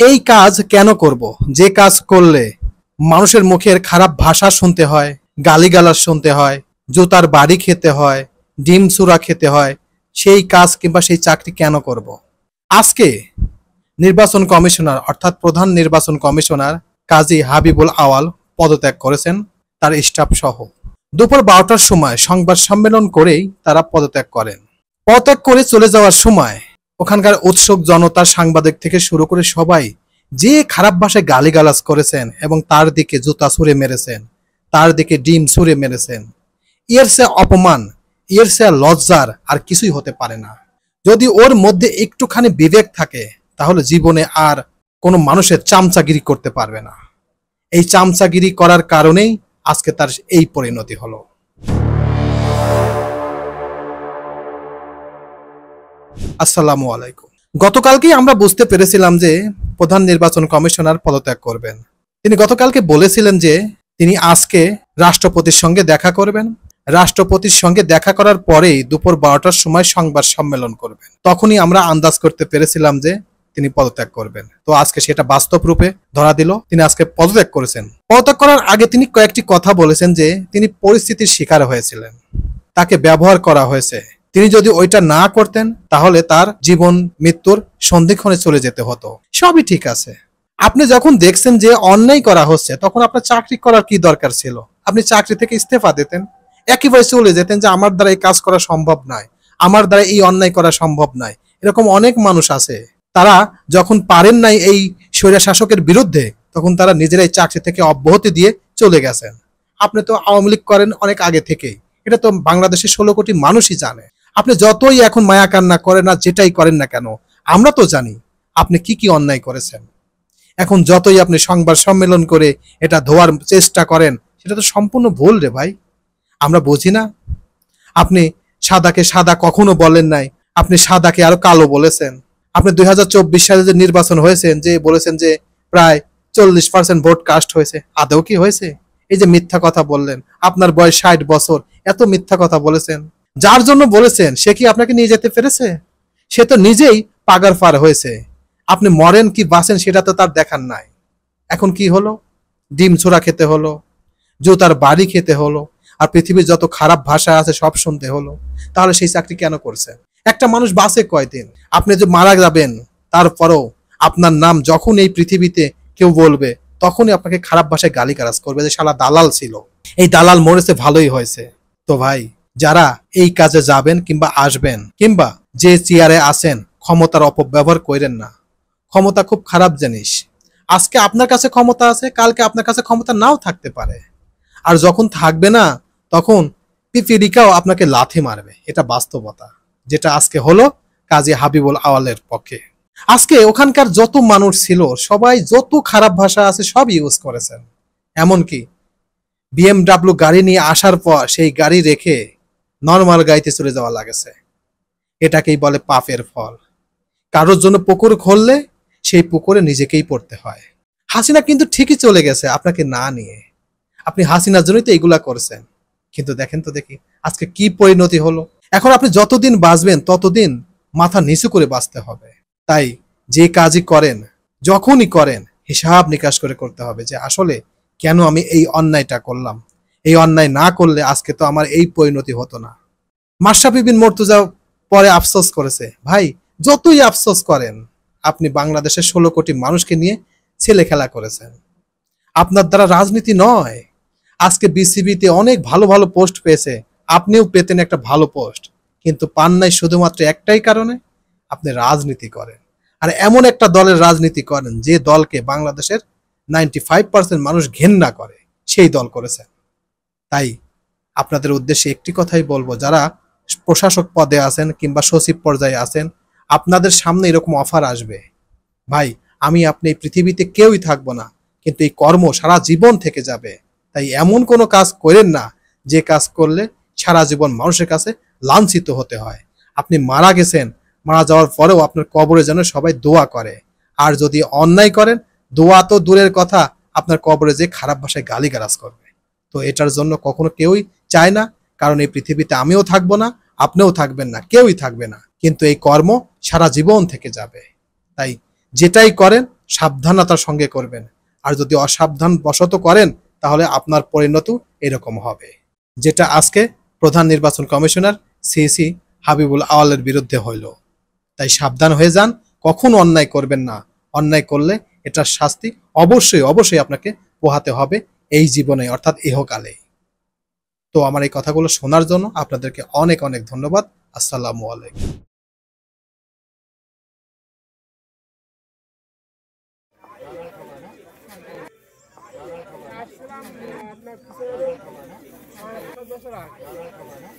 এই কাজ কেন করব? যে কাজ করলে মানুষের মুখের খারাপ ভাষা শুনতে হয়, গালিগালাজ শুনতে হয়, জুতার বাড়ি খেতে হয়, ডিম চূড়া খেতে হয়, সেই কাজ কিংবা সেই চাকরি কেন করব? আজকে নির্বাচন কমিশনার অর্থাৎ প্রধান নির্বাচন কমিশনার কাজী হাবিবুল আওয়াল পদত্যাগ করেছেন, তার স্টাফ সহ। দুপুর 12টার সময় সংবাদ সম্মেলন করেই তারা পদত্যাগ করেন। পদত্যাগ করে চলে যাওয়ার সময় ওখানকার উৎসুক জনতা, সাংবাদিক থেকে শুরু করে সবাই যে খারাপ ভাষায় গালিগালাজ করেছেন এবং তার দিকে জুতা ছুঁড়ে মেরেছেন, তার দিকে ডিম ছুঁড়ে মেরেছেন, এর সে অপমান, এর সে লজ্জার আর কিছুই হতে পারে না। যদি ওর মধ্যে একটুখানি বিবেক থাকে তাহলে জীবনে আর কোনো মানুষের চামচাগিরি করতে পারবে না। এই চামচাগিরি করার কারণেই আজকে তার এই পরিণতি হলো। আসসালামু আলাইকুম। গতকালকেই আমরা বুঝতে পেরেছিলাম যে প্রধান নির্বাচন কমিশনার পদত্যাগ করবেন। তিনি গতকালকে বলেছিলেন যে তিনি আজকে রাষ্ট্রপতির সঙ্গে দেখা করবেন, রাষ্ট্রপতির সঙ্গে দেখা করার পরেই দুপুর 12টার সময় সংবাদ সম্মেলন করবেন। তখনই আমরা আন্দাজ করতে পেরেছিলাম যে তিনি পদত্যাগ করবেন। তো আজকে সেটা বাস্তব রূপে ধরা দিল, তিনি আজকে পদত্যাগ করেছেন। পদত্যাগ করার আগে তিনি কয়েকটি কথা বলেছেন যে তিনি পরিস্থিতির শিকার হয়েছিলেন, তাকে ব্যবহার করা হয়েছে। তিনি যদি ওইটা না করতেন তাহলে তার জীবন মৃত্যুর সন্ধিক্ষণে চলে যেতে হতো। সবই ঠিক আছে। আপনি যখন দেখছেন যে অন্যায় করা হচ্ছে তখন আপনার চাকরি করার কি দরকার ছিল? আপনি চাকরি থেকে ইস্তফা দিতেন, একেবারে চলে যেতেন যে আমার দ্বারা এই কাজ করা সম্ভব নয়, আমার দ্বারা এই অন্যায় করা সম্ভব নয়। এরকম অনেক মানুষ আছে, তারা যখন পারেন নাই এই স্বৈরা শাসকের বিরুদ্ধে তখন তারা নিজেরাই চাকরি থেকে অব্যাহতি দিয়ে চলে গেছেন। আপনি তো আওয়ামী লীগ করেন অনেক আগে থেকেই, এটা তো বাংলাদেশের 16 কোটি মানুষই জানে। আপনি যতই এখন মায়া কান্না করেন না, যেটাই করেন না কেন, আমরা তো জানি আপনি কি কি অন্যায় করেছেন। এখন যতই আপনি সংবাদ সম্মেলন করে এটা ধোয়ার চেষ্টা করেন, সেটা তো সম্পূর্ণ ভুল রে ভাই। আমরা বুঝি না? আপনি সাদাকে সাদা কখনো বলেন নাই, আপনি সাদাকে আরো কালো বলেছেন। আপনি 2024 সালে যে নির্বাচন হয়েছেন, যে বলেছেন যে প্রায় 40% ভোট কাস্ট হয়েছে, আদৌ কি হয়েছে? এই যে মিথ্যা কথা বললেন, আপনার বয়স 60 বছর, এত মিথ্যা কথা বলেছেন। যার জন্য বলেছেন সে কি আপনাকে নিয়ে যেতে পেরেছে? সে তো নিজেই পাগার পার হয়েছে। আপনি মরেন কি বাঁচেন সেটা তো তার দেখার নাই। এখন কি হলো? ডিম ছোড়া খেতে হলো, জুতার বাড়ি খেতে হলো, আর পৃথিবীর যত খারাপ ভাষা আছে সব শুনতে হলো। তাহলে সেই চাকরি কেন করছে? একটা মানুষ বাঁচে কয়দিন? আপনি যে মারা যাবেন তারপরও আপনার নাম যখন এই পৃথিবীতে কেউ বলবে তখনই আপনাকে খারাপ ভাষায় গালিগালাজ করবে যে শালা দালাল ছিল, এই দালাল মরেছে ভালোই হয়েছে। তো ভাই, যারা এই কাজে যাবেন কিংবা আসবেন কিংবা যে চেয়ারে আছেন, ক্ষমতার অপব্যবহার করেন না। ক্ষমতা খুব খারাপ জিনিস। আজকে আপনার কাছে ক্ষমতা আছে, কালকে আপনার কাছে ক্ষমতা নাও থাকতে পারে। আর যখন থাকবে না তখন পিপিলিকাও আপনাকে লাথি মারবে। এটা বাস্তবতা, যেটা আজকে হলো কাজী হাবিবুল আওয়ালের পক্ষে। আজকে ওখানকার যত মানুষ ছিল সবাই যত খারাপ ভাষা আছে সব ইউজ করেছেন। এমনকি BMW গাড়ি নিয়ে আসার পর সেই গাড়ি রেখে নর্মাল গাড়িতে চলে যাওয়া লাগেছে। এটাকেই বলে পাপের ফল। কারোর জন্য পুকুর খুললে সেই পুকুরে নিজেকেই পড়তে হয়। হাসিনা কিন্তু ঠিকই চলে গেছে আপনাকে না নিয়ে। আপনি হাসিনার জন্যই তো এগুলা করছেন। কিন্তু দেখেন তো দেখি আজকে কি পরিণতি হলো। এখন আপনি যতদিন বাঁচবেন ততদিন মাথা নিচু করে বাঁচতে হবে। তাই যে কাজই করেন, যখনই করেন, হিসাব নিকাশ করে করতে হবে যে আসলে কেন আমি এই অন্যায়টা করলাম। এই অন্যায় না করলে আজকে তো আমার এই পরিণতি হতো না। মাশরাফি বিন মুর্তজা পরে আফসোস করেছে। ভাই, যতই আফসোস করেন, আপনি বাংলাদেশের 16 কোটি মানুষকে নিয়ে ছেলে খেলা করেছেন। আপনার দ্বারা রাজনীতি নয়। আজকে বিসিবিতে অনেক ভালো ভালো পোস্ট পেয়েছে, আপনিও পেতেন একটা ভালো পোস্ট, কিন্তু পান নাই শুধুমাত্র একটাই কারণে, আপনি রাজনীতি করেন। আর এমন একটা দলের রাজনীতি করেন যে দলকে বাংলাদেশের 95% মানুষ ঘেন্না করে, সেই দল করেছেন। তাই আপনাদের উদ্দেশ্যে একটি কথাই বলবো, যারা প্রশাসক পদে আছেন কিংবা সচিব পর্যায়ে আছেন, আপনাদের সামনে এরকম অফার আসবে। ভাই, আমি আপনি এই পৃথিবীতে কেউই থাকবো না, কিন্তু এই কর্ম সারা জীবন থেকে যাবে। তাই এমন কোনো কাজ করেন না যে কাজ করলে সারা জীবন মানুষের কাছে লাঞ্ছিত হতে হয়। আপনি মারা গেছেন, মারা যাওয়ার পরেও আপনার কবরে যেন সবাই দোয়া করে। আর যদি অন্যায় করেন, দোয়া তো দূরের কথা, আপনার কবরে যে খারাপ ভাষায় গালিগালাজ করবে। তো এটার জন্য কখনো কেউই চায় না, কারণ এই পৃথিবীতে আমিও থাকবো না, আপনিও থাকবেন না, কেউই থাকবে না। কিন্তু এই কর্ম সারা জীবন থেকে যাবে। তাই যেটাই করেন সাবধানতার সঙ্গে করবেন। আর যদি অসাবধান বশত করেন তাহলে আপনার পরিণতি এরকম হবে, যেটা আজকে প্রধান নির্বাচন কমিশনার সিসি হাবিবুল আওয়ালের বিরুদ্ধে হইল। তাই সাবধান হয়ে যান, কখনো অন্যায় করবেন না। অন্যায় করলে এটার শাস্তি অবশ্যই অবশ্যই আপনাকে পোহাতে হবে এই জীবনে, অর্থাৎ ইহকালে। তো আমার এই কথাগুলো শোনার জন্য আপনাদেরকে অনেক অনেক ধন্যবাদ। আসসালামু আলাইকুম।